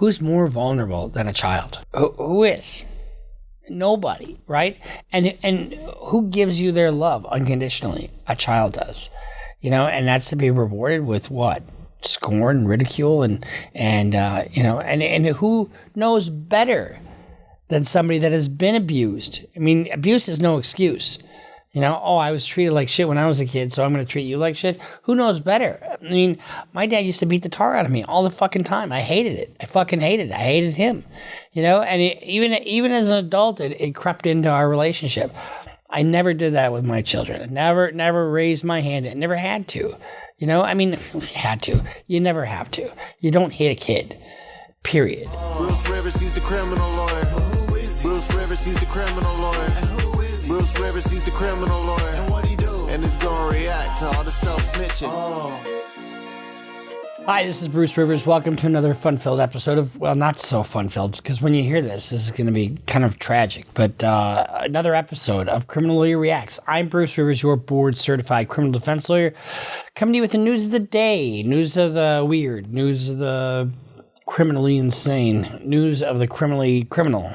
who's more vulnerable than a child? Who is? Nobody, right? And who gives you their love unconditionally? A child does, and that's to be rewarded with what? Scorn, ridicule, and who knows better than somebody that has been abused? I mean, abuse is no excuse. I was treated like shit when I was a kid, so I'm going to treat you like shit. Who knows better? I mean, my dad used to beat the tar out of me all the fucking time. I hated it. I fucking hated it. I hated him. And even as an adult, it crept into our relationship. I never did that with my children. I never raised my hand. I never had to. Had to. You never have to. You don't hit a kid. Period. Bruce Rivers, he's the criminal lawyer. Bruce Rivers, he's the criminal lawyer. Bruce Rivers, he's the criminal lawyer. And what he do? And he's gonna react to all the self-snitching. Hi, this is Bruce Rivers. Welcome to another fun-filled episode of, well, not so fun-filled, because when you hear this is going to be kind of tragic, but another episode of Criminal Lawyer Reacts. I'm Bruce Rivers, your board-certified criminal defense lawyer, coming to you with the news of the day, news of the weird, news of the criminally insane, news of the criminally criminal.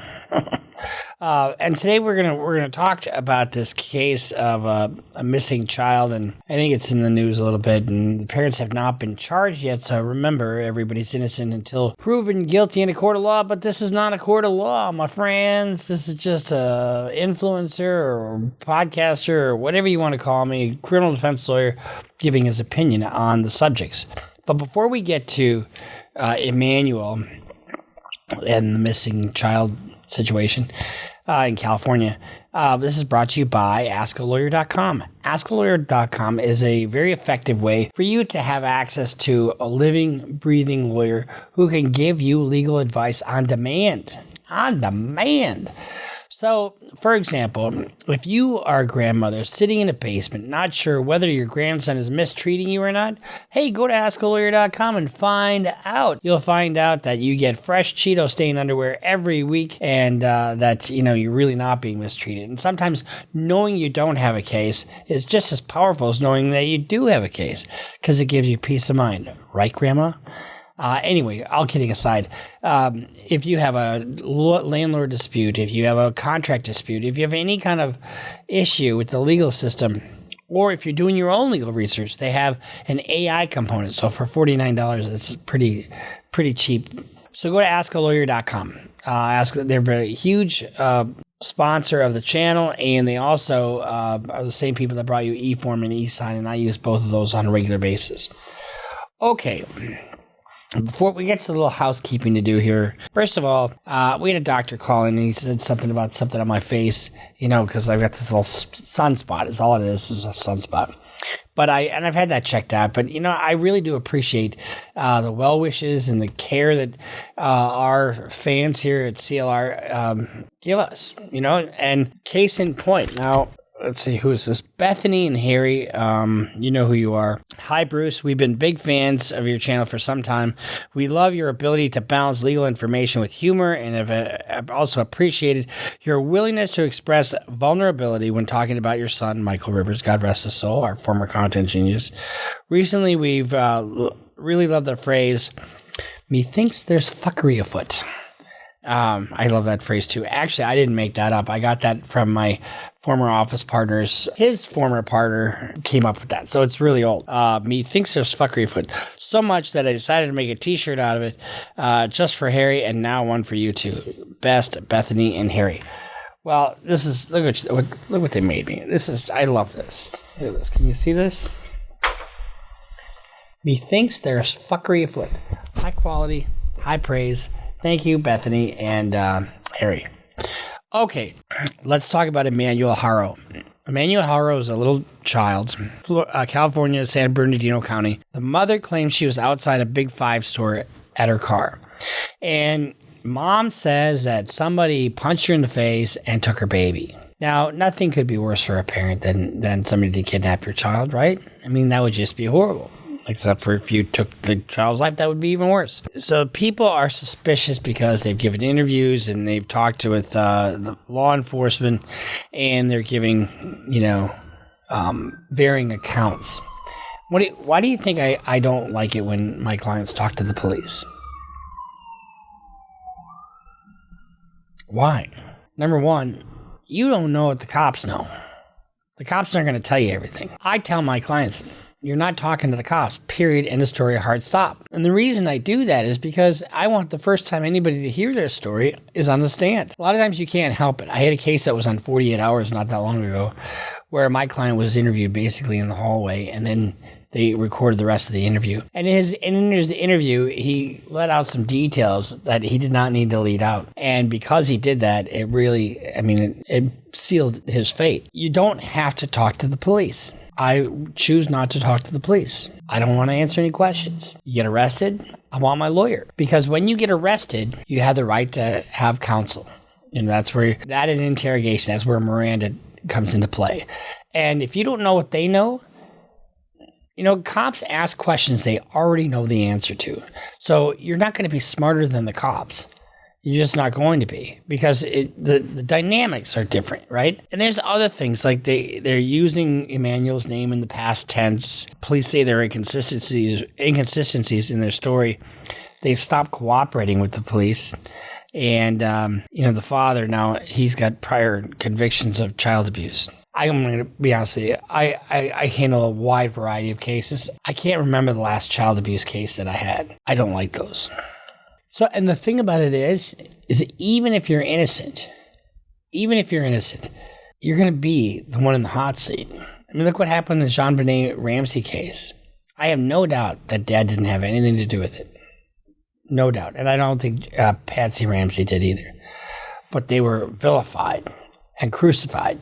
And today we're gonna talk about this case of a missing child, and I think it's in the news a little bit. And the parents have not been charged yet, so remember, everybody's innocent until proven guilty in a court of law. But this is not a court of law, my friends. This is just a influencer or podcaster or whatever you want to call me, criminal defense lawyer, giving his opinion on the subjects. But before we get to Emmanuel and the missing child situation in California. This is brought to you by AskALawyer.com. AskALawyer.com is a very effective way for you to have access to a living, breathing lawyer who can give you legal advice on demand. On demand. So, for example, if you are a grandmother sitting in a basement, not sure whether your grandson is mistreating you or not, hey, go to AskALawyer.com and find out. You'll find out that you get fresh Cheeto-stained underwear every week and that, you're really not being mistreated. And sometimes knowing you don't have a case is just as powerful as knowing that you do have a case because it gives you peace of mind. Right, Grandma? Anyway, all kidding aside, if you have a landlord dispute, if you have a contract dispute, if you have any kind of issue with the legal system, or if you're doing your own legal research, they have an AI component. So for $49, it's pretty cheap. So go to AskALawyer.com. They're a huge sponsor of the channel, and they also are the same people that brought you eForm and eSign, and I use both of those on a regular basis. Okay. Before we get to the little housekeeping to do here, first of all, we had a doctor call in and he said something about something on my face, because I've got this little sunspot. Is all it is a sunspot. But I've had that checked out. But, I really do appreciate the well wishes and the care that our fans here at CLR give us, and case in point. Now, let's see, who is this? Bethany and Harry, you know who you are. Hi, Bruce. We've been big fans of your channel for some time. We love your ability to balance legal information with humor and have also appreciated your willingness to express vulnerability when talking about your son, Michael Rivers, God rest his soul, our former content genius. Recently, we've really loved the phrase, "Methinks there's fuckery afoot." I love that phrase too. Actually, I didn't make that up. I got that from my former office partners. His former partner came up with that. So it's really old. Methinks there's fuckery afoot. So much that I decided to make a t-shirt out of it just for Harry, and now one for you too. Best, Bethany and Harry. Well, this is, look what they made me. I love this. Look at this. Can you see this? Methinks there's fuckery afoot. High quality, high praise. Thank you, Bethany and Harry. Okay, let's talk about Emmanuel Haro. Emmanuel Haro is a little child, California, San Bernardino County. The mother claims she was outside a Big Five store at her car. And mom says that somebody punched her in the face and took her baby. Now, nothing could be worse for a parent than somebody to kidnap your child, right? I mean, that would just be horrible. Except for if you took the child's life, that would be even worse. So people are suspicious because they've given interviews and they've talked with the law enforcement, and they're giving, varying accounts. Why do you think I don't like it when my clients talk to the police? Why? Number one, you don't know what the cops know. The cops aren't going to tell you everything. I tell my clients, you're not talking to the cops, period, end of story, hard stop. And the reason I do that is because I want the first time anybody to hear their story is on the stand. A lot of times you can't help it. I had a case that was on 48 Hours not that long ago where my client was interviewed basically in the hallway, and then they recorded the rest of the interview. And in his interview, he let out some details that he did not need to lead out. And because he did that, it really, it sealed his fate. You don't have to talk to the police. I choose not to talk to the police. I don't want to answer any questions. You get arrested, I want my lawyer. Because when you get arrested, you have the right to have counsel. And that's where, that and interrogation, that's where Miranda comes into play. And if you don't know what they know, cops ask questions they already know the answer to. So you're not going to be smarter than the cops. You're just not going to be, because the dynamics are different, right? And there's other things, like they're using Emmanuel's name in the past tense. Police say there are inconsistencies in their story. They've stopped cooperating with the police. And, the father now, he's got prior convictions of child abuse. I'm going to be honest with you. I handle a wide variety of cases. I can't remember the last child abuse case that I had. I don't like those. So, and the thing about it is even if you're innocent, you're going to be the one in the hot seat. Look what happened in the Jean-Benet Ramsey case. I have no doubt that Dad didn't have anything to do with it. No doubt. And I don't think Patsy Ramsey did either. But they were vilified and crucified.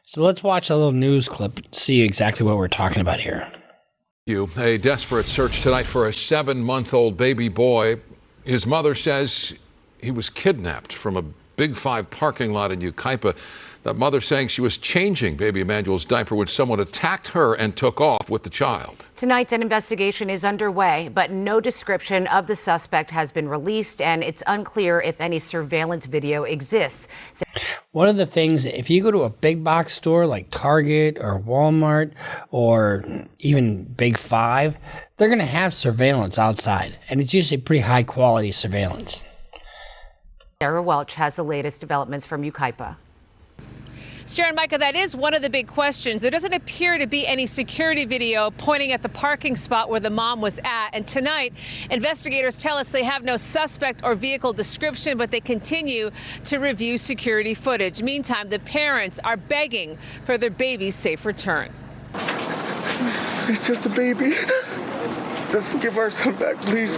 So let's watch a little news clip to see exactly what we're talking about here. A desperate search tonight for a 7-month-old baby boy. His mother says he was kidnapped from a Big 5 parking lot in Yucaipa. That mother saying she was changing baby Emmanuel's diaper when someone attacked her and took off with the child. Tonight, an investigation is underway, but no description of the suspect has been released, and it's unclear if any surveillance video exists. One of the things, if you go to a big box store like Target or Walmart or even Big 5, they're going to have surveillance outside, and it's usually pretty high quality surveillance. Sarah Welch has the latest developments from Yucaipa. Sharon, Micah, that is one of the big questions. There doesn't appear to be any security video pointing at the parking spot where the mom was at. And tonight, investigators tell us they have no suspect or vehicle description, but they continue to review security footage. Meantime, the parents are begging for their baby's safe return. It's just a baby. Just give our son back, please.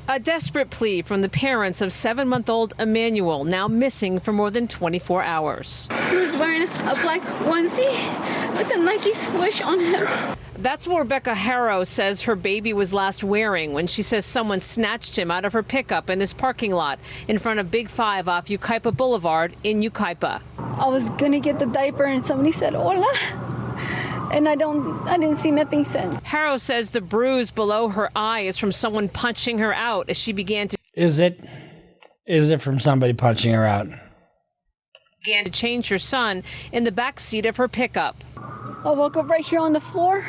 A desperate plea from the parents of 7-month-old Emmanuel, now missing for more than 24 hours. He was wearing a black onesie with a Nike swoosh on him. That's what Emmanuel Haro says her baby was last wearing when she says someone snatched him out of her pickup in this parking lot in front of Big 5 off Yucaipa Boulevard in Yucaipa. I was gonna get the diaper and somebody said, "Hola." And I didn't see nothing since. Haro says the bruise below her eye is from someone punching her out as she began to... Is it from somebody punching her out? Began to change her son in the back seat of her pickup. I woke up right here on the floor.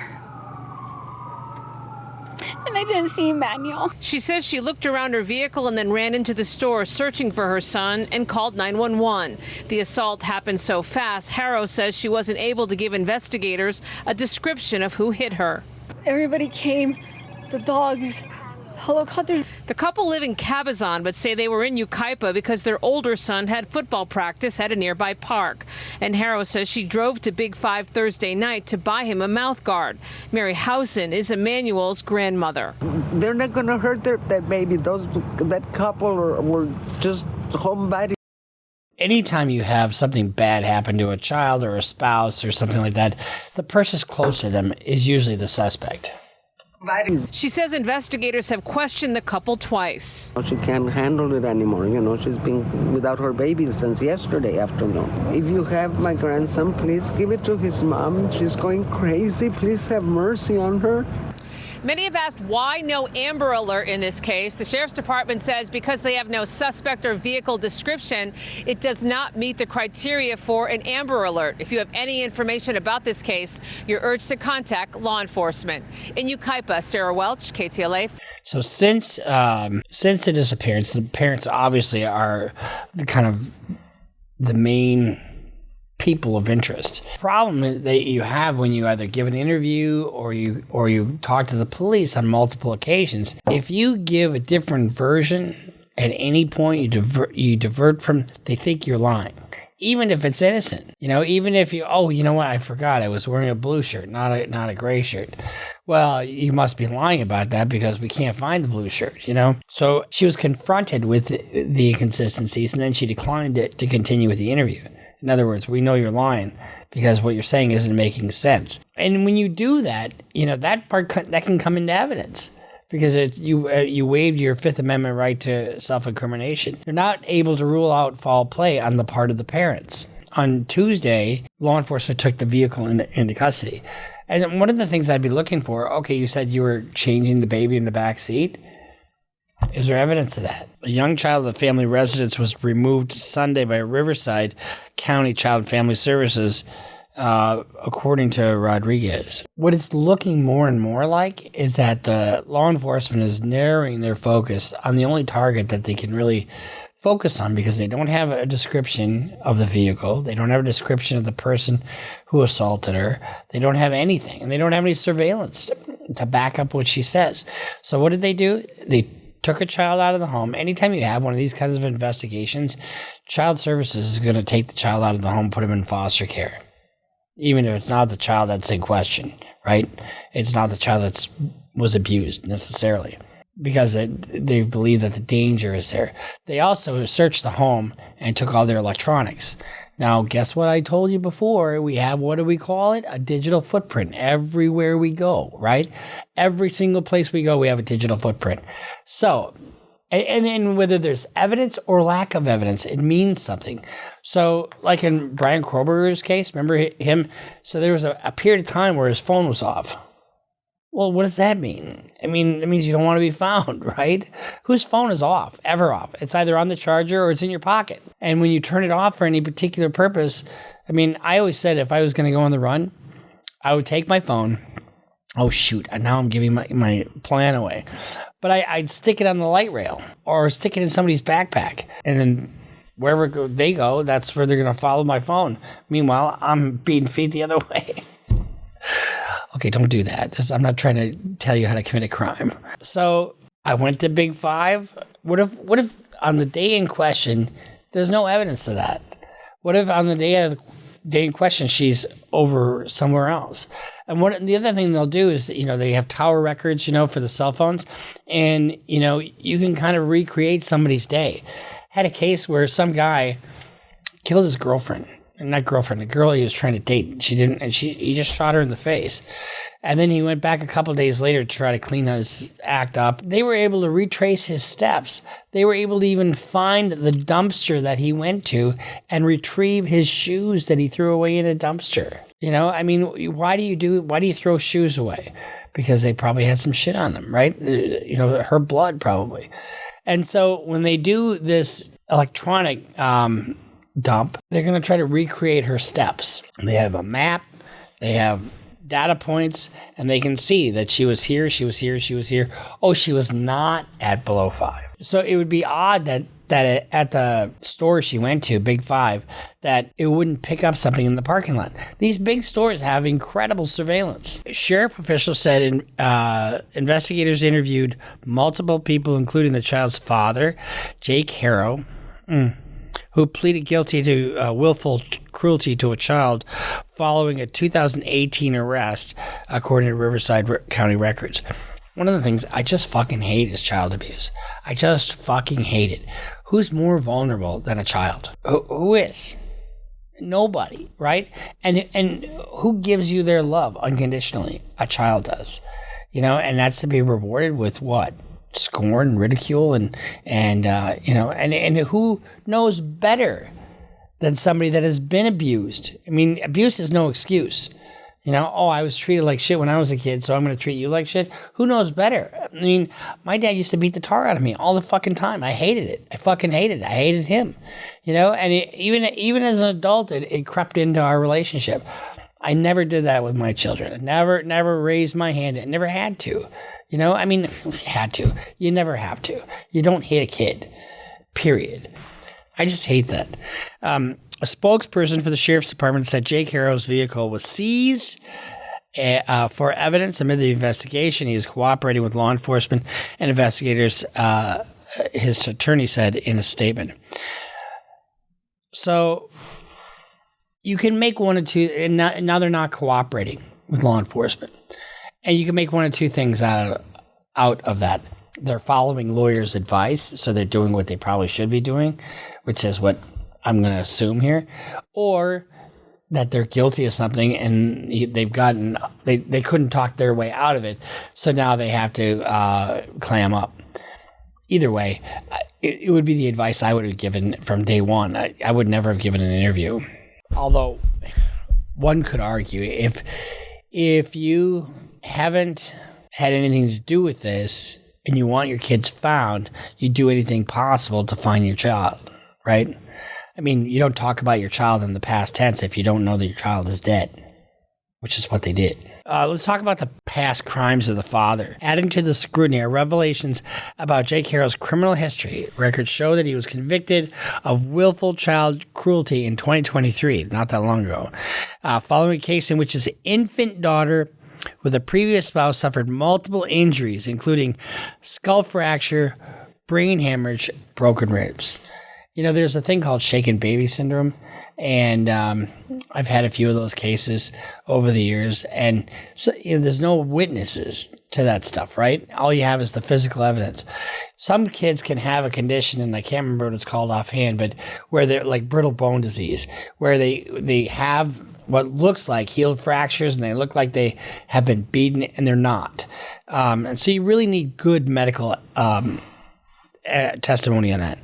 And I didn't see Emmanuel. She says she looked around her vehicle and then ran into the store searching for her son and called 911. The assault happened so fast, Haro says she wasn't able to give investigators a description of who hit her. Everybody came, the dogs, helicopters. The couple live in Cabazon but say they were in Yucaipa because their older son had football practice at a nearby park. And Haro says she drove to Big 5 Thursday night to buy him a mouth guard. Mary Housen is Emmanuel's grandmother. They're not going to hurt that baby. That couple were just homebodies. Anytime you have something bad happen to a child or a spouse or something like that, the person close to them is usually the suspect. She says investigators have questioned the couple twice. She can't handle it anymore. She's been without her baby since yesterday afternoon. If you have my grandson, please give it to his mom. She's going crazy. Please have mercy on her. Many have asked why no Amber Alert in this case. The Sheriff's Department says because they have no suspect or vehicle description, it does not meet the criteria for an Amber Alert. If you have any information about this case, you're urged to contact law enforcement. In Yucaipa, Sarah Welch, KTLA. So since the disappearance, the parents obviously are the main people of interest. Problem that you have when you either give an interview or you talk to the police on multiple occasions, if you give a different version at any point, you divert from, they think you're lying. Even if it's innocent, even if you know what, I forgot I was wearing a blue shirt, not a gray shirt. Well, you must be lying about that because we can't find the blue shirt, So she was confronted with the inconsistencies, and then she declined to continue with the interview. In other words, we know you're lying because what you're saying isn't making sense. And when you do that, that part that can come into evidence. Because you waived your Fifth Amendment right to self-incrimination. They're not able to rule out foul play on the part of the parents. On Tuesday, law enforcement took the vehicle into custody. And one of the things I'd be looking for, okay, you said you were changing the baby in the back seat. Is there evidence of that? A young child of the family residence was removed Sunday by Riverside County Child and Family Services, according to Rodriguez. What it's looking more and more like is that the law enforcement is narrowing their focus on the only target that they can really focus on, because they don't have a description of the vehicle. They don't have a description of the person who assaulted her. They don't have anything, and they don't have any surveillance to back up what she says. So what did they do? They took a child out of the home. Anytime you have one of these kinds of investigations, Child Services is going to take the child out of the home, put him in foster care. Even if it's not the child that's in question, right? It's not the child that was abused necessarily, because they believe that the danger is there. They also searched the home and took all their electronics. Now, guess what I told you before? We have, what do we call it? A digital footprint everywhere we go, right? Every single place we go, we have a digital footprint. So, and then whether there's evidence or lack of evidence, it means something. So like in Brian Krober's case, remember him? So there was a period of time where his phone was off. Well, what does that mean? I mean, it means you don't want to be found, right? Whose phone is ever off? It's either on the charger or it's in your pocket. And when you turn it off for any particular purpose, I mean, I always said if I was going to go on the run, I would take my phone. Oh, shoot. Now I'm giving my plan away. But I'd stick it on the light rail or stick it in somebody's backpack. And then wherever they go, that's where they're going to follow my phone. Meanwhile, I'm beating feet the other way. Okay, don't do that. I'm not trying to tell you how to commit a crime. So I went to Big Five. What if on the day in question, there's no evidence of that? What if on the day in question, she's over somewhere else? And the other thing they'll do is, they have tower records, for the cell phones. And, you can kind of recreate somebody's day. Had a case where some guy killed his girlfriend. Not girlfriend, the girl he was trying to date. He just shot her in the face. And then he went back a couple of days later to try to clean his act up. They were able to retrace his steps. They were able to even find the dumpster that he went to and retrieve his shoes that he threw away in a dumpster. Why do you throw shoes away? Because they probably had some shit on them, right? Her blood probably. And so when they do this electronic dump, they're going to try to recreate her steps. They have a map, they have data points, and they can see that she was here, she was here, she was here. Oh, she was not at Below 5. So it would be odd that at the store she went to, Big Five, that it wouldn't pick up something in the parking lot. These big stores have incredible surveillance. Sheriff officials said investigators interviewed multiple people, including the child's father, Jake Haro, who pleaded guilty to willful cruelty to a child following a 2018 arrest, according to Riverside County records. One of the things I just fucking hate is child abuse. I just fucking hate it. Who's more vulnerable than a child? Who is? Nobody, right? And who gives you their love unconditionally? A child does. And that's to be rewarded with what? Scorn, ridicule, and who knows better than somebody that has been abused? I mean, abuse is no excuse. I was treated like shit when I was a kid, so I'm going to treat you like shit. Who knows better? I mean, my dad used to beat the tar out of me all the fucking time. I hated it. I fucking hated it. I hated him. And even as an adult, it crept into our relationship. I never did that with my children. I never raised my hand. I never had to. You know, I mean, had to. You never have to. You don't hit a kid, period. I just hate that. A spokesperson for the sheriff's department said Jake Haro's vehicle was seized for evidence amid the investigation. He is cooperating with law enforcement and investigators, his attorney said in a statement. So you can make one or two, and now they're not cooperating with law enforcement. And you can make one or two things out of that. They're following lawyers' advice, so they're doing what they probably should be doing, which is what I'm going to assume here. Or that they're guilty of something and they couldn't talk their way out of it, so now they have to clam up. Either way, it would be the advice I would have given from day one. I would never have given an interview. Although one could argue if you haven't had anything to do with this and you want your kids found, you do anything possible to find your child, right? I mean, you don't talk about your child in the past tense if you don't know that your child is dead, which is what they did. Let's talk about the past crimes of the father. Adding to the scrutiny are revelations about Jake Haro's criminal history. Records show that he was convicted of willful child cruelty in 2023, not that long ago, following a case in which his infant daughter with a previous spouse suffered multiple injuries, including skull fracture, brain hemorrhage, broken ribs. You know, there's a thing called shaken baby syndrome, and I've had a few of those cases over the years, and so, you know, there's no witnesses to that stuff, right? All you have is the physical evidence. Some kids can have a condition, and I can't remember what it's called offhand, but where they're like brittle bone disease, where they have what looks like healed fractures, and they look like they have been beaten, and they're not. And so you really need good medical testimony on that.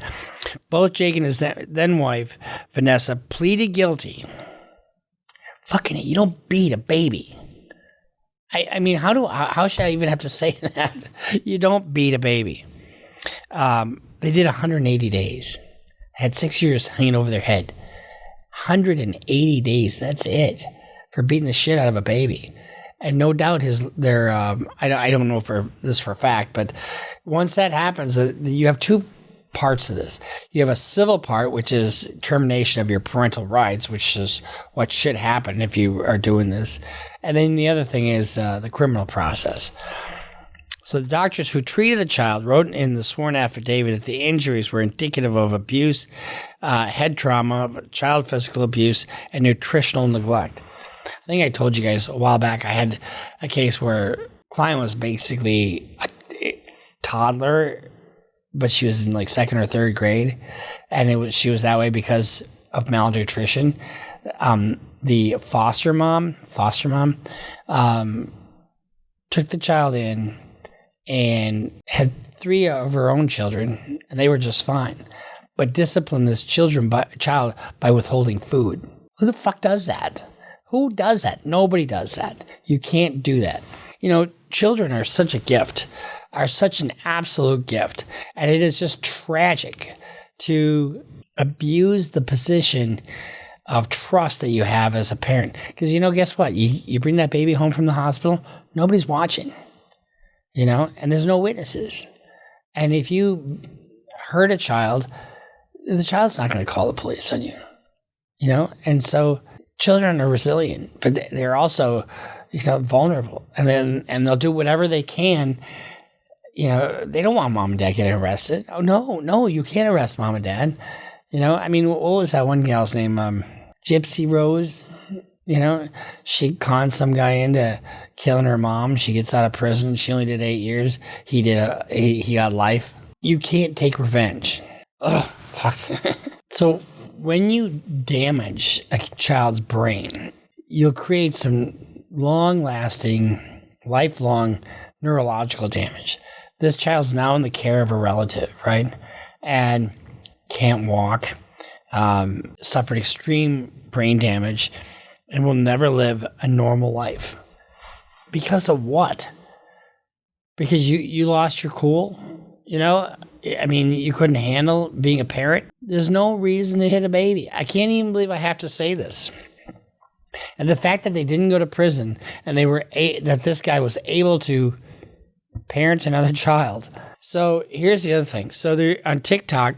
Both Jake and his then wife, Vanessa, pleaded guilty. Fucking it, you don't beat a baby. I mean, how should I even have to say that? You don't beat a baby. They did 180 days. Had 6 years hanging over their head. 180 days, that's it, for beating the shit out of a baby. And no doubt I don't know for this for a fact, but once that happens, you have two parts of this. You have a civil part, which is termination of your parental rights, which is what should happen if you are doing this. And then the other thing is the criminal process. So the doctors who treated the child wrote in the sworn affidavit that the injuries were indicative of abuse, head trauma, child physical abuse, and nutritional neglect. I think I told you guys a while back I had a case where client was basically a toddler, but she was in like second or third grade, and she was that way because of malnutrition. The foster mom took the child in and had 3 of her own children, and they were just fine, but disciplined this child by withholding food. Who the fuck does that? Who does that? Nobody does that. You can't do that. You know, children are such a gift, are such an absolute gift. And it is just tragic to abuse the position of trust that you have as a parent. Because, you know, guess what? You bring that baby home from the hospital, nobody's watching, you know, and there's no witnesses. And if you hurt a child, the child's not going to call the police on you, you know? And so children are resilient, but they're also, you know, vulnerable, and they'll do whatever they can. You know, they don't want mom and dad getting arrested. Oh no, you can't arrest mom and dad. You know, I mean, what was that one gal's name? Gypsy Rose. You know, she conned some guy into killing her mom. She gets out of prison. She only did 8 years. He got life. You can't take revenge. Ugh, fuck. So when you damage a child's brain, you'll create some long-lasting, lifelong neurological damage. This child's now in the care of a relative, right? And can't walk, suffered extreme brain damage, and will never live a normal life. Because of what? Because you lost your cool? You know, I mean, you couldn't handle being a parent? There's no reason to hit a baby. I can't even believe I have to say this. And the fact that they didn't go to prison and that this guy was able to parent another child. So here's the other thing. So they're on TikTok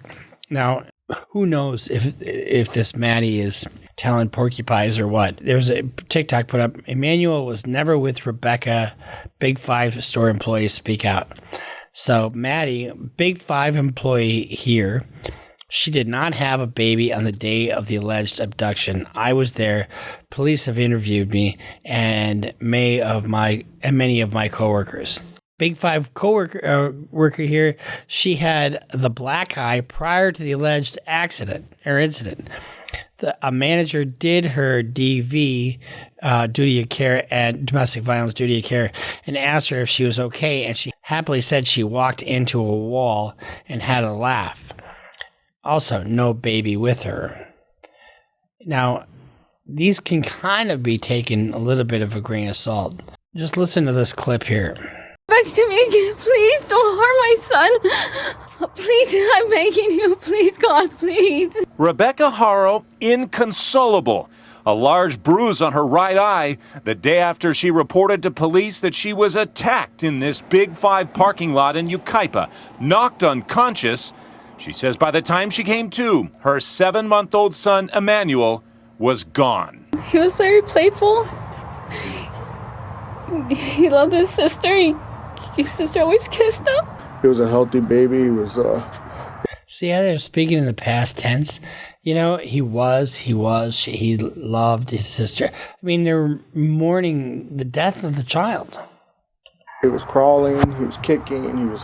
now. Who knows if this Maddie is telling porcupines or what? There's a TikTok put up. Emmanuel was never with Rebecca. Big Five store employees speak out. So Maddie, Big Five employee here. She did not have a baby on the day of the alleged abduction. I was there. Police have interviewed me and many of my coworkers. Big Five worker here, she had the black eye prior to the alleged incident. A manager did her DV, duty of care, and domestic violence duty of care, and asked her if she was okay, and she happily said she walked into a wall and had a laugh. Also, no baby with her. Now, these can kind of be taken a little bit of a grain of salt. Just listen to this clip here. Back to me again, please. Don't harm my son. Please, I'm begging you. Please, God, please. Rebecca Haro, inconsolable. A large bruise on her right eye the day after she reported to police that she was attacked in this Big Five parking lot in Yucaipa, knocked unconscious. She says by the time she came to, her 7-month-old son, Emmanuel, was gone. He was very playful. He loved his sister. His sister always kissed him. He was a healthy baby. He was, See how they're speaking in the past tense? You know, he loved his sister. I mean, they're mourning the death of the child. He was crawling, he was kicking, he was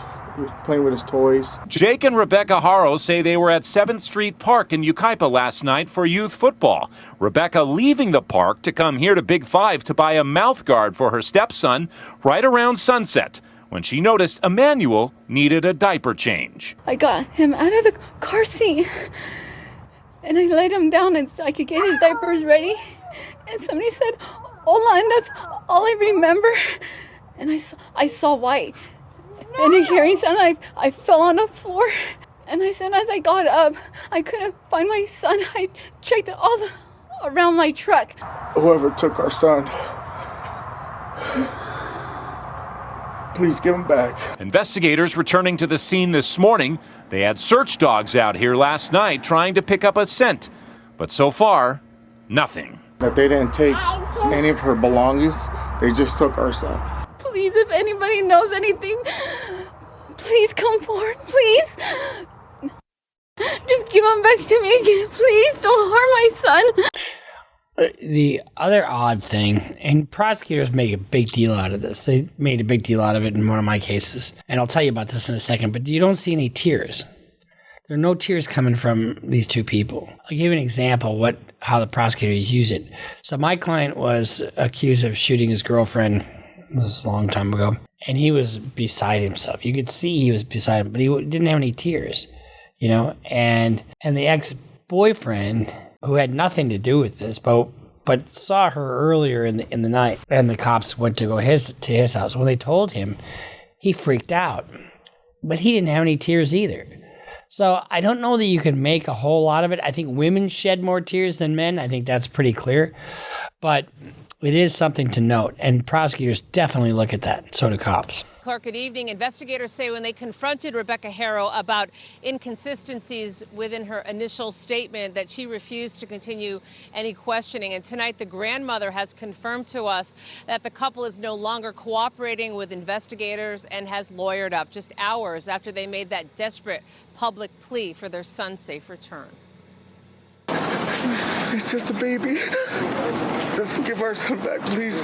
playing with his toys. Jake and Rebecca Haro say they were at 7th Street Park in Yucaipa last night for youth football. Rebecca leaving the park to come here to Big Five to buy a mouth guard for her stepson right around sunset, when she noticed Emmanuel needed a diaper change. I got him out of the car seat and I laid him down and so I could get his diapers ready. And somebody said, "Hola," and that's all I remember. And I saw white. And a hearing sound, I fell on the floor. And as soon as I got up, I couldn't find my son. I checked all around my truck. Whoever took our son, please give him back. Investigators returning to the scene this morning. They had search dogs out here last night trying to pick up a scent. But so far, nothing. That they didn't take any of her belongings. They just took our son. Please, if anybody knows anything, please come forward, please. Just give him back to me again, please. Don't harm my son. The other odd thing, and prosecutors make a big deal out of this. They made a big deal out of it in one of my cases. And I'll tell you about this in a second, but you don't see any tears. There are no tears coming from these two people. I'll give you an example how the prosecutors use it. So my client was accused of shooting his girlfriend. This is a long time ago. And he was beside himself. You could see he was beside him, but he didn't have any tears, you know? And the ex-boyfriend, who had nothing to do with this, but saw her earlier in the night, and the cops went to go to his house. When they told him, he freaked out. But he didn't have any tears either. So I don't know that you can make a whole lot of it. I think women shed more tears than men. I think that's pretty clear. But it is something to note, and prosecutors definitely look at that. So do cops. Clark, good evening. Investigators say when they confronted Rebecca Haro about inconsistencies within her initial statement that she refused to continue any questioning. And tonight, the grandmother has confirmed to us that the couple is no longer cooperating with investigators and has lawyered up just hours after they made that desperate public plea for their son's safe return. It's just a baby. Just give our son back, please.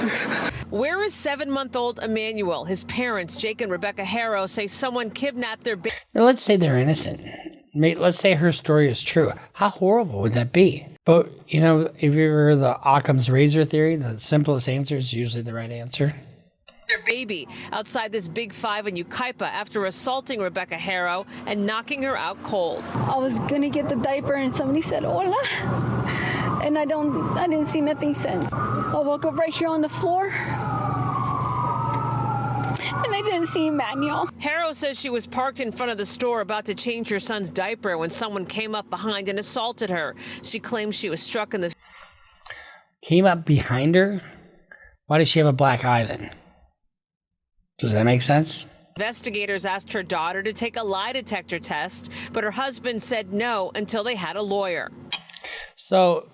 Where is 7-month-old Emmanuel? His parents, Jake and Rebecca Haro, say someone kidnapped their baby. Now, let's say they're innocent. Let's say her story is true. How horrible would that be? But, you know, if you ever heard the Occam's razor theory, the simplest answer is usually the right answer. Their baby outside this Big Five in Yucaipa after assaulting Rebecca Haro and knocking her out cold. I was gonna get the diaper and somebody said, "Hola," and I didn't see nothing since. I woke up right here on the floor. And I didn't see Emmanuel. Haro says she was parked in front of the store about to change her son's diaper when someone came up behind and assaulted her. She claims she was struck in the... came up behind her, why does she have a black eye then? Does that make sense? Investigators asked her daughter to take a lie detector test, but her husband said no until they had a lawyer. So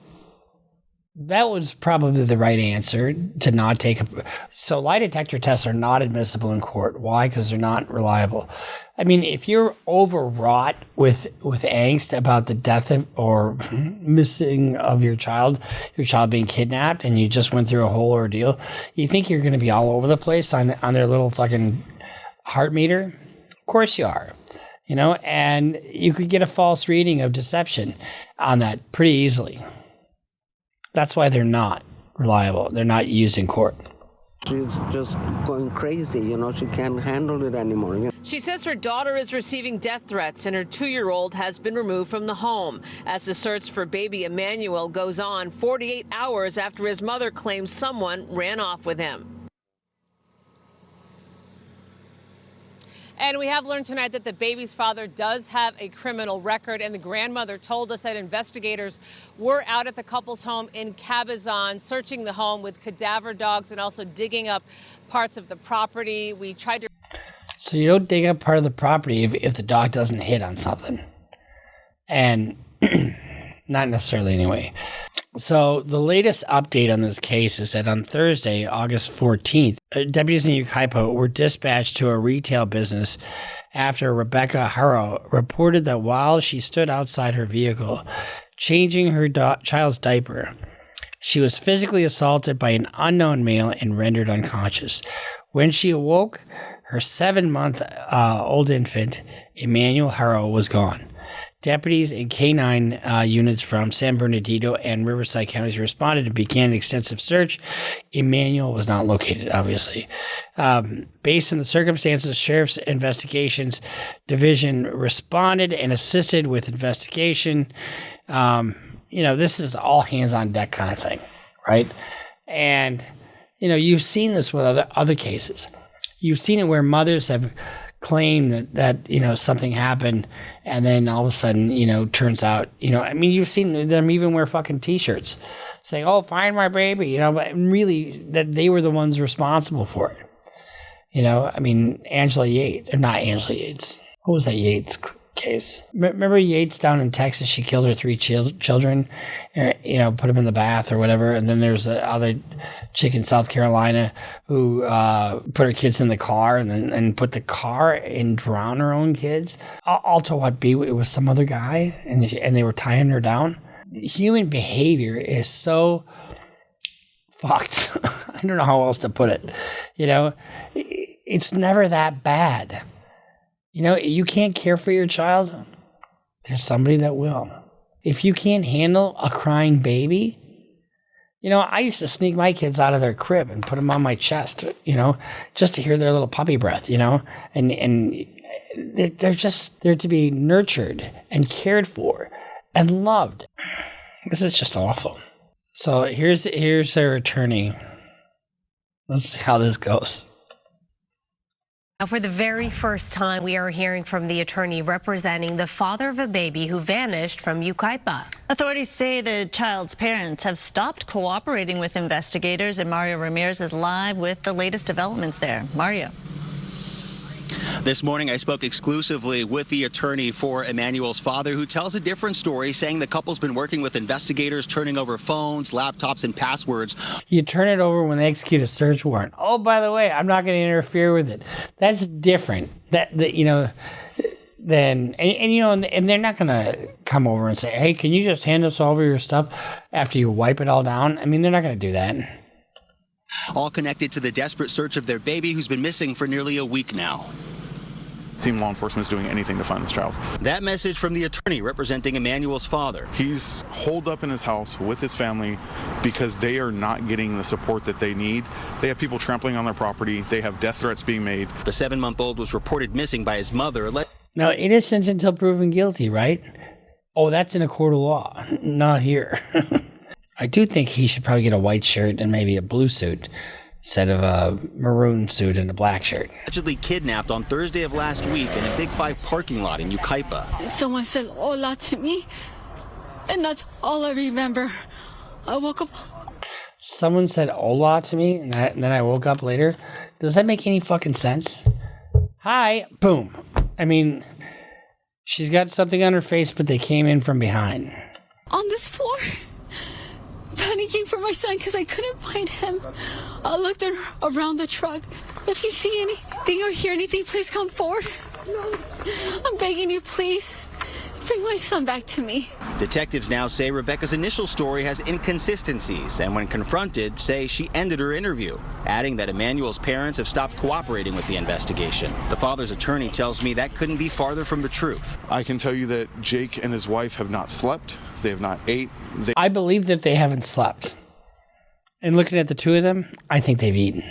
that was probably the right answer, to not take a... So lie detector tests are not admissible in court. Why? Because they're not reliable. I mean, if you're overwrought with angst about the death of, or missing of your child being kidnapped, and you just went through a whole ordeal, you think you're going to be all over the place on their little fucking heart meter? Of course you are. You know, and you could get a false reading of deception on that pretty easily. That's why they're not reliable. They're not used in court. She's just going crazy, you know, she can't handle it anymore. You know? She says her daughter is receiving death threats and her 2-year-old has been removed from the home. As the search for baby Emmanuel goes on 48 hours after his mother claims someone ran off with him. And we have learned tonight that the baby's father does have a criminal record, and the grandmother told us that investigators were out at the couple's home in Cabazon, searching the home with cadaver dogs and also digging up parts of the property. We tried to... So you don't dig up part of the property if the dog doesn't hit on something. And not necessarily anyway. So the latest update on this case is that on Thursday, August 14th, deputies in Yucaipa were dispatched to a retail business after Rebecca Haro reported that while she stood outside her vehicle, changing her child's diaper, she was physically assaulted by an unknown male and rendered unconscious. When she awoke, her 7-month-old infant, Emmanuel Haro, was gone. Deputies and K-9 units from San Bernardino and Riverside counties responded and began an extensive search. Emmanuel was not located, obviously. Based on the circumstances, Sheriff's Investigations Division responded and assisted with investigation. This is all hands on deck kind of thing, right? And, you've seen this with other cases. You've seen it where mothers have claimed that something happened, and then all of a sudden, turns out, you've seen them even wear fucking t-shirts saying, "Oh, find my baby," but really that they were the ones responsible for it. Angela Yates, or not Angela Yates. What was that Yates case? Remember Yates down in Texas? She killed her 3 children, put them in the bath or whatever. And then there's the other chick in South Carolina who put her kids in the car and put the car and drowned her own kids. All to what be? It was some other guy, and they were tying her down. Human behavior is so fucked. I don't know how else to put it. It's never that bad. You can't care for your child, there's somebody that will. If you can't handle a crying baby, I used to sneak my kids out of their crib and put them on my chest, just to hear their little puppy breath, and they're to be nurtured and cared for and loved. This is just awful. So here's their attorney. Let's see how this goes. Now, for the very first time, we are hearing from the attorney representing the father of a baby who vanished from Yucaipa. Authorities say the child's parents have stopped cooperating with investigators, and Mario Ramirez is live with the latest developments there. Mario. This morning, I spoke exclusively with the attorney for Emmanuel's father, who tells a different story, saying the couple's been working with investigators, turning over phones, laptops, and passwords. You turn it over when they execute a search warrant. Oh, by the way, I'm not going to interfere with it. That's different. And they're not going to come over and say, "Hey, can you just hand us over your stuff after you wipe it all down?" They're not going to do that. All connected to the desperate search of their baby, who's been missing for nearly a week now. Seem law enforcement is doing anything to find this child. That message from the attorney representing Emmanuel's father. He's holed up in his house with his family because they are not getting the support that they need. They have people trampling on their property. They have death threats being made. The 7-month-old was reported missing by his mother. Now, innocent until proven guilty, right? Oh, that's in a court of law, not here. I do think he should probably get a white shirt and maybe a blue suit instead of a maroon suit and a black shirt. Allegedly kidnapped on Thursday of last week in a Big 5 parking lot in Yucaipa. Someone said hola to me, and that's all I remember. I woke up. someone said hola to me, and then I woke up later. Does that make any fucking sense? Hi, boom. I mean, she's got something on her face, but they came in from behind. On this floor, panicking for my son because I couldn't find him. I looked around the truck. If you see anything or hear anything, please come forward. I'm begging you, please. Bring my son back to me. Detectives now say Rebecca's initial story has inconsistencies, and when confronted, say she ended her interview, adding that Emmanuel's parents have stopped cooperating with the investigation. The father's attorney tells me that couldn't be farther from the truth. I can tell you that Jake and his wife have not slept. They have not ate. I believe that they haven't slept. And looking at the two of them, I think they've eaten.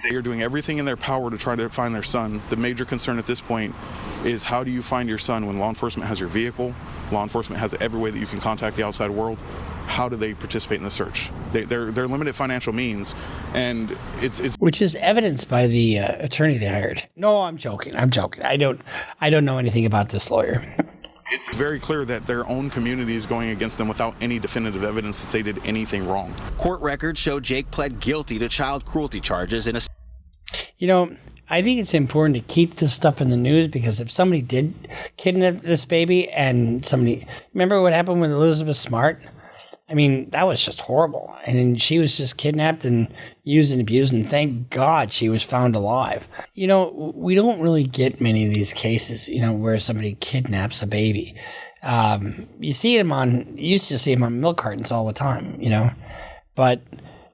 They are doing everything in their power to try to find their son. The major concern at this point is, how do you find your son when law enforcement has your vehicle? Law enforcement has every way that you can contact the outside world. How do they participate in the search? They're limited financial means, and it's which is evidenced by the attorney they hired. No, I'm joking. I don't know anything about this lawyer. It's very clear that their own community is going against them without any definitive evidence that they did anything wrong. Court records show Jake pled guilty to child cruelty charges in a... You know, I think it's important to keep this stuff in the news, because if somebody did kidnap this baby and somebody... Remember what happened with Elizabeth Smart? I mean, that was just horrible. And she was just kidnapped and used and abused, and thank God she was found alive. You know, we don't really get many of these cases, you know, where somebody kidnaps a baby. You used to see them on milk cartons all the time, you know. But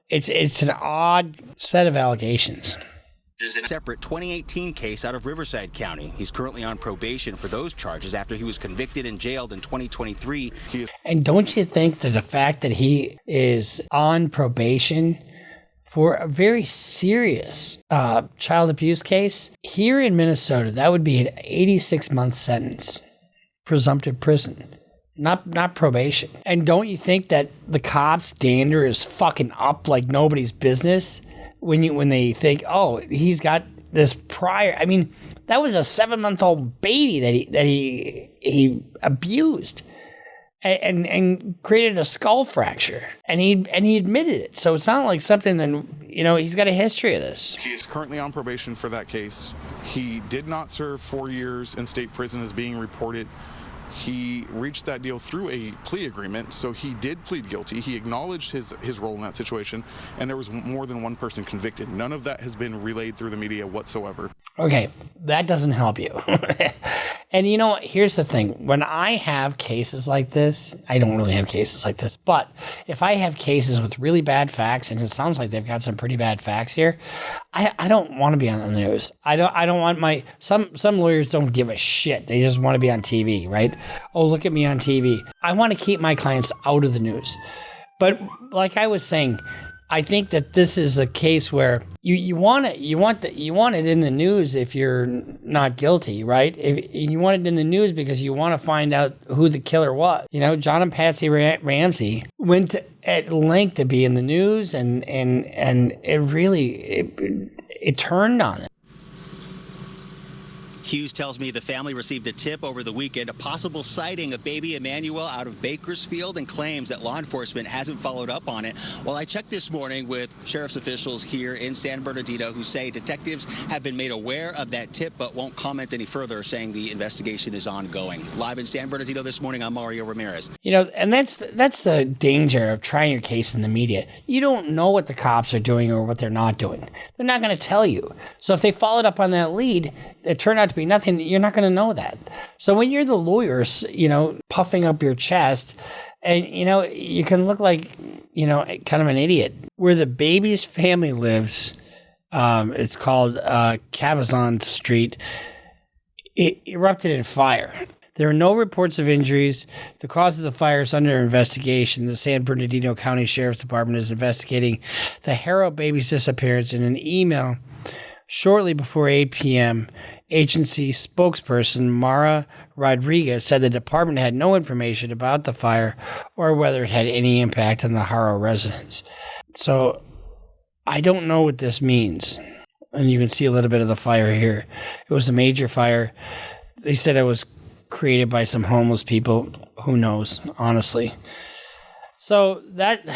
it's an odd set of allegations. There's a separate 2018 case out of Riverside County. He's currently on probation for those charges after he was convicted and jailed in 2023. And don't you think that the fact that he is on probation for a very serious child abuse case, here in Minnesota, that would be an 86-month sentence, presumptive prison, not probation. And don't you think that the cops' dander is fucking up like nobody's business? When they think, oh, he's got this prior, I mean, that was a 7-month-old baby that he abused and created a skull fracture, and he admitted it. So it's not like something that, you know, he's got a history of this. He is currently on probation for that case. He did not serve 4 years in state prison as being reported. He reached that deal through a plea agreement, so he did plead guilty. He acknowledged his role in that situation, and there was more than one person convicted. None of that has been relayed through the media whatsoever. Okay, that doesn't help you. And you know, here's the thing. When I have cases like this, I don't really have cases like this, but if I have cases with really bad facts, and it sounds like they've got some pretty bad facts here, I don't want to be on the news. I don't want some lawyers don't give a shit. They just want to be on TV, right? Oh, look at me on TV. I want to keep my clients out of the news. But like I was saying, I think that this is a case where you want it in the news if you're not guilty, right? You want it in the news because you want to find out who the killer was. You know, John and Patsy Ramsey went at length to be in the news, and it really turned on it. Hughes tells me the family received a tip over the weekend, a possible sighting of baby Emmanuel out of Bakersfield, and claims that law enforcement hasn't followed up on it. Well, I checked this morning with sheriff's officials here in San Bernardino who say detectives have been made aware of that tip but won't comment any further, saying the investigation is ongoing. Live in San Bernardino this morning, I'm Mario Ramirez. You know, and that's the danger of trying your case in the media. You don't know what the cops are doing or what they're not doing. They're not going to tell you. So if they followed up on that lead, it turned out to be nothing, you're not going to know that. So when you're the lawyers, you know, puffing up your chest, and, you know, you can look like, you know, kind of an idiot. Where the baby's family lives, it's called Cabazon Street, it erupted in fire. There are no reports of injuries. The cause of the fire is under investigation. The San Bernardino County Sheriff's Department is investigating the Haro baby's disappearance. In an email shortly before 8 p.m., agency spokesperson Mara Rodriguez said the department had no information about the fire or whether it had any impact on the Haro residents. So I don't know what this means. And you can see a little bit of the fire here. It was a major fire. They said it was created by some homeless people. Who knows, honestly. So that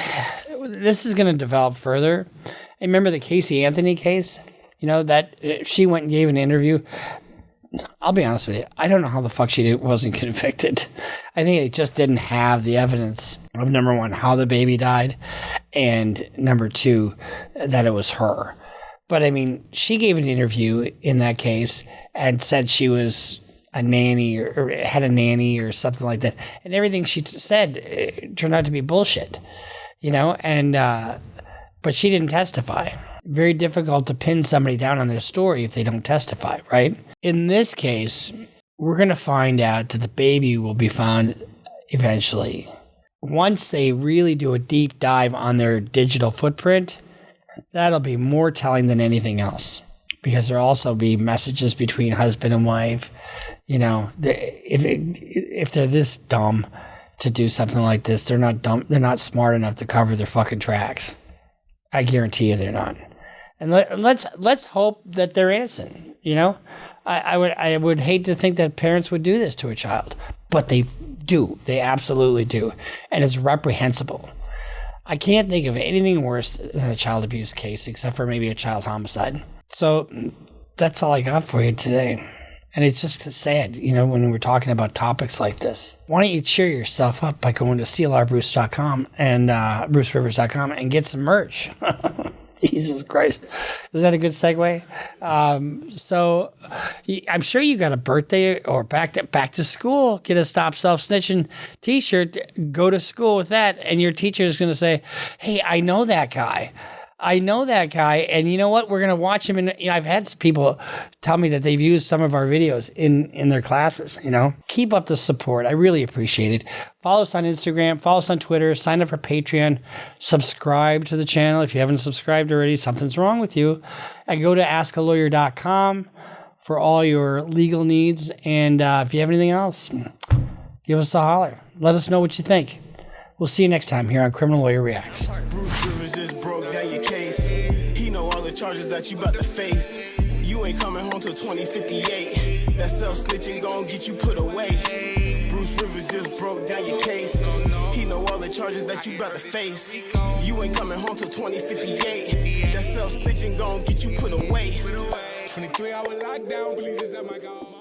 this is going to develop further. I remember the Casey Anthony case, that she went and gave an interview. I'll be honest with you. I don't know how the fuck she wasn't convicted. I think it just didn't have the evidence of, number one, how the baby died, and number two, that it was her. But I mean, she gave an interview in that case and said she was a nanny or had a nanny or something like that. And everything she said turned out to be bullshit, but she didn't testify. Very difficult to pin somebody down on their story if they don't testify, right? In this case, we're going to find out that the baby will be found eventually. Once they really do a deep dive on their digital footprint, that'll be more telling than anything else, because there'll also be messages between husband and wife. If they're this dumb to do something like this, they're not dumb. They're not smart enough to cover their fucking tracks. I guarantee you they're not. And let's hope that they're innocent. I would hate to think that parents would do this to a child, but they do. They absolutely do, and it's reprehensible. I can't think of anything worse than a child abuse case, except for maybe a child homicide. So that's all I got for you today. And it's just sad, when we're talking about topics like this. Why don't you cheer yourself up by going to CLRBruce.com and BruceRivers.com and get some merch. Jesus Christ. Is that a good segue? So I'm sure you got a birthday or back to school. Get a Stop Self-Snitching t-shirt. Go to school with that. And your teacher is going to say, hey, I know that guy. And you know what? We're going to watch him. And I've had people tell me that they've used some of our videos in their classes, Keep up the support. I really appreciate it. Follow us on Instagram. Follow us on Twitter. Sign up for Patreon. Subscribe to the channel. If you haven't subscribed already, something's wrong with you. And go to AskALawyer.com for all your legal needs. And if you have anything else, give us a holler. Let us know what you think. We'll see you next time here on Criminal Lawyer Reacts. Bruce Rivers just broke down your case. He know all the charges that you about to face. You ain't coming home till 2058. That self-snitching gon' get you put away. Bruce Rivers just broke down your case. He know all the charges that you about to face. You ain't coming home till 2058. That self-snitching gon' get you put away. 23-hour lockdown, police is at my God.